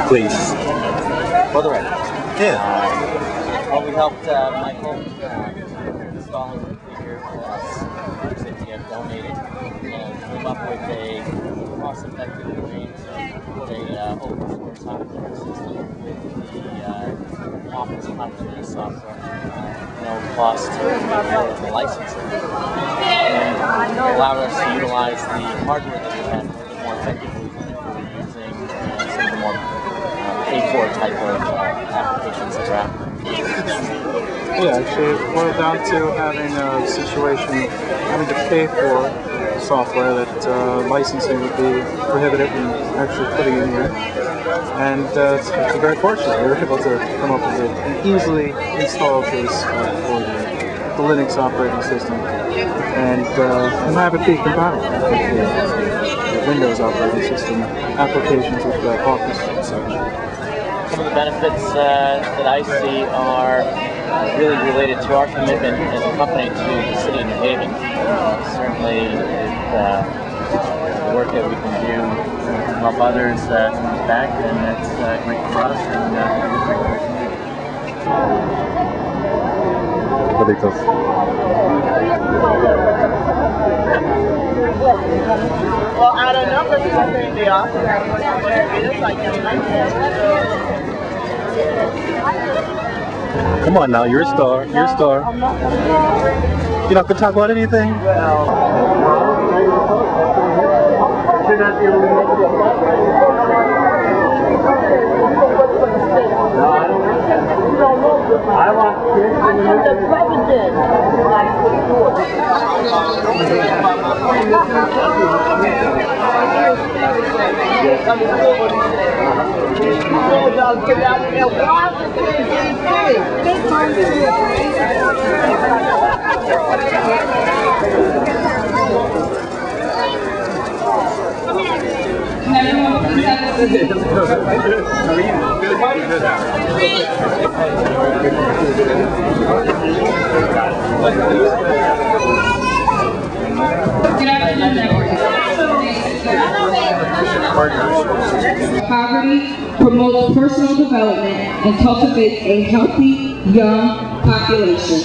please. For the record. Yeah. Well, we helped Michael installing the figure for us that he had donated and came up with a cost-effective way to put a open source operating system with the Office continuity software. No cost to the licensing. And it allowed us to utilize the hardware that we had more effectively than if we were using some of the more paid-for type of applications that are out there. Yeah, actually it boiled down to having a situation, having to pay for software that licensing would be prohibited from actually putting in here. And it's very fortunate we were able to come up with an easily installed case for the Linux operating system. And have it be compatible with the Windows operating system applications with Office and such. Some of the benefits that I see are really related to our commitment as a company to the city of New Haven. Certainly, the work that we can do to help others comes back, and it's great for us and great for the community. Well, I don't know, but something they are. Come on now, you're a star. You're a star. You're not gonna talk about anything? I want the president. Poverty promotes personal development and cultivates a healthy, young population.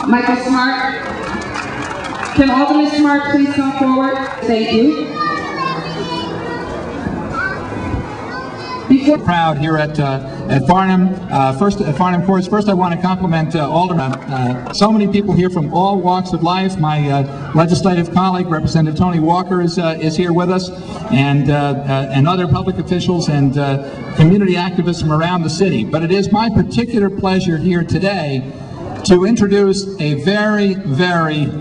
Michael Smart. Can Alderman Smart please come forward? Thank you. Proud here at FARNAM. First, at FARNAM Courts. First, I want to compliment Alderman. So many people here from all walks of life. My legislative colleague, Representative Tony Walker, is here with us, and other public officials and community activists from around the city. But it is my particular pleasure here today to introduce a very, very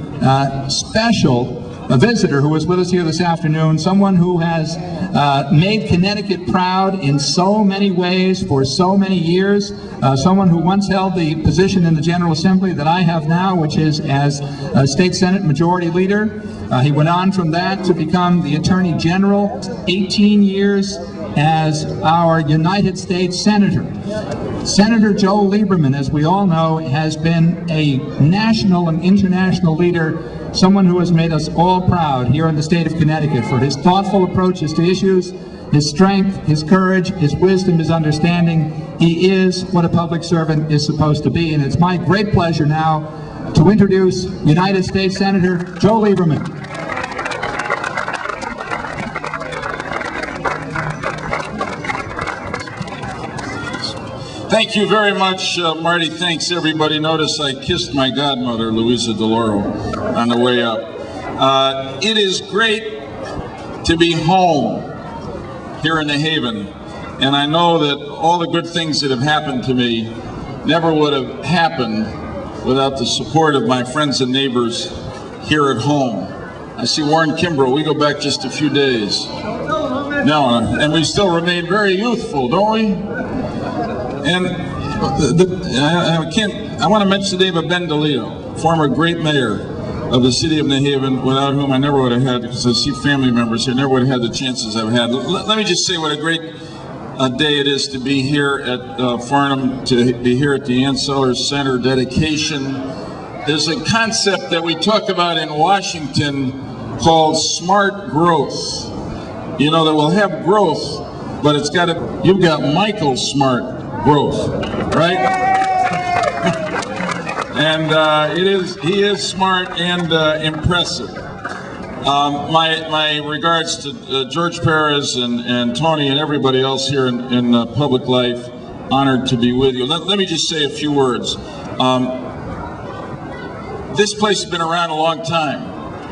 special visitor who was with us here this afternoon, someone who has made Connecticut proud in so many ways for so many years, someone who once held the position in the General Assembly that I have now, which is as State Senate Majority Leader. He went on from that to become the Attorney General, 18 years as our United States Senator. Senator Joe Lieberman, as we all know, has been a national and international leader, someone who has made us all proud here in the state of Connecticut for his thoughtful approaches to issues, his strength, his courage, his wisdom, his understanding. He is what a public servant is supposed to be, and it's my great pleasure now to introduce United States Senator Joe Lieberman. Thank you very much, Marty. Thanks, everybody. Notice I kissed my godmother, Louisa DeLauro, on the way up. It is great to be home here in the Haven, and I know that all the good things that have happened to me never would have happened without the support of my friends and neighbors here at home. I see Warren Kimbrough. We go back just a few days. No, and we still remain very youthful, don't we? And I want to mention the name of Ben DeLeo, former great mayor of the city of New Haven, without whom I never would have had, because I see family members here, never would have had the chances I've had. Let me just say what a great day it is to be here at FARNAM, to be here at the Ann Sellers Center dedication. There's a concept that we talk about in Washington called smart growth. You know, that we'll have growth, but it's got to, you've got Michael Smart growth, right? And he is smart and impressive. My regards to George Perez and Tony and everybody else here in public life. Honored to be with you. Let me just say a few words. This place has been around a long time,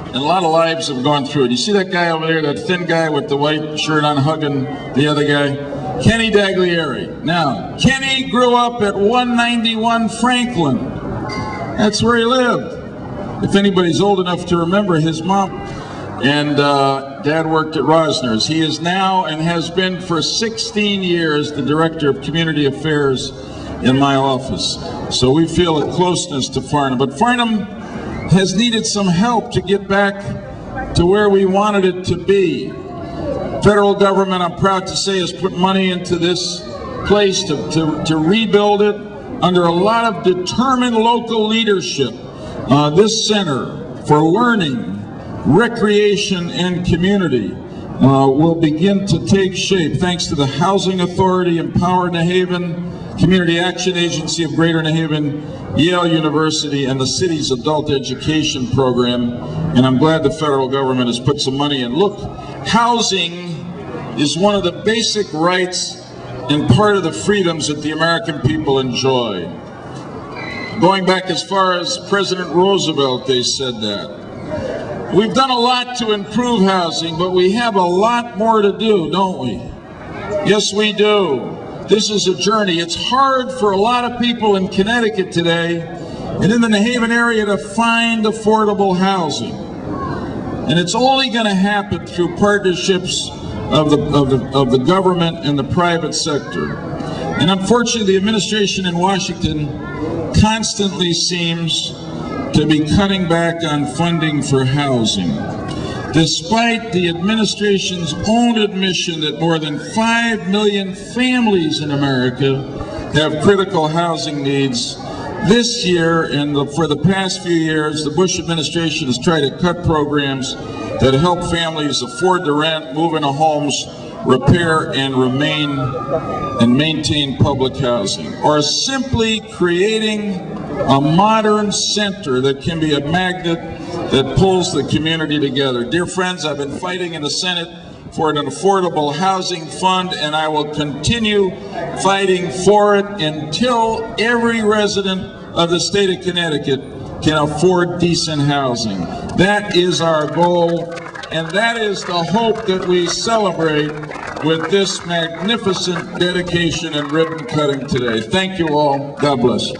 and a lot of lives have gone through it. You see that guy over there, that thin guy with the white shirt on hugging the other guy? Kenny Daglieri. Now, Kenny grew up at 191 Franklin. That's where he lived. If anybody's old enough to remember, his mom and Dad worked at Rosner's. He is now and has been for 16 years the Director of Community Affairs in my office. So we feel a closeness to Farnam. But Farnam has needed some help to get back to where we wanted it to be. Federal government, I'm proud to say, has put money into this place to rebuild it under a lot of determined local leadership. This center for learning, recreation, and community will begin to take shape thanks to the Housing Authority, Empower New Haven, Community Action Agency of Greater New Haven, Yale University, and the city's adult education program. And I'm glad the federal government has put some money in. Look, housing is one of the basic rights and part of the freedoms that the American people enjoy. Going back as far as President Roosevelt, they said that. We've done a lot to improve housing, but we have a lot more to do, don't we? Yes, we do. This is a journey. It's hard for a lot of people in Connecticut today and in the New Haven area to find affordable housing. And it's only going to happen through partnerships of the government and the private sector. And unfortunately, the administration in Washington constantly seems to be cutting back on funding for housing, despite the administration's own admission that more than 5 million families in America have critical housing needs. This year and for the past few years, the Bush administration has tried to cut programs that help families afford to rent, move into homes, repair and maintain public housing, or simply creating a modern center that can be a magnet that pulls the community together. Dear friends, I've been fighting in the Senate for an affordable housing fund, and I will continue fighting for it until every resident of the state of Connecticut can afford decent housing. That is our goal, and that is the hope that we celebrate with this magnificent dedication and ribbon cutting today. Thank you all. God bless you.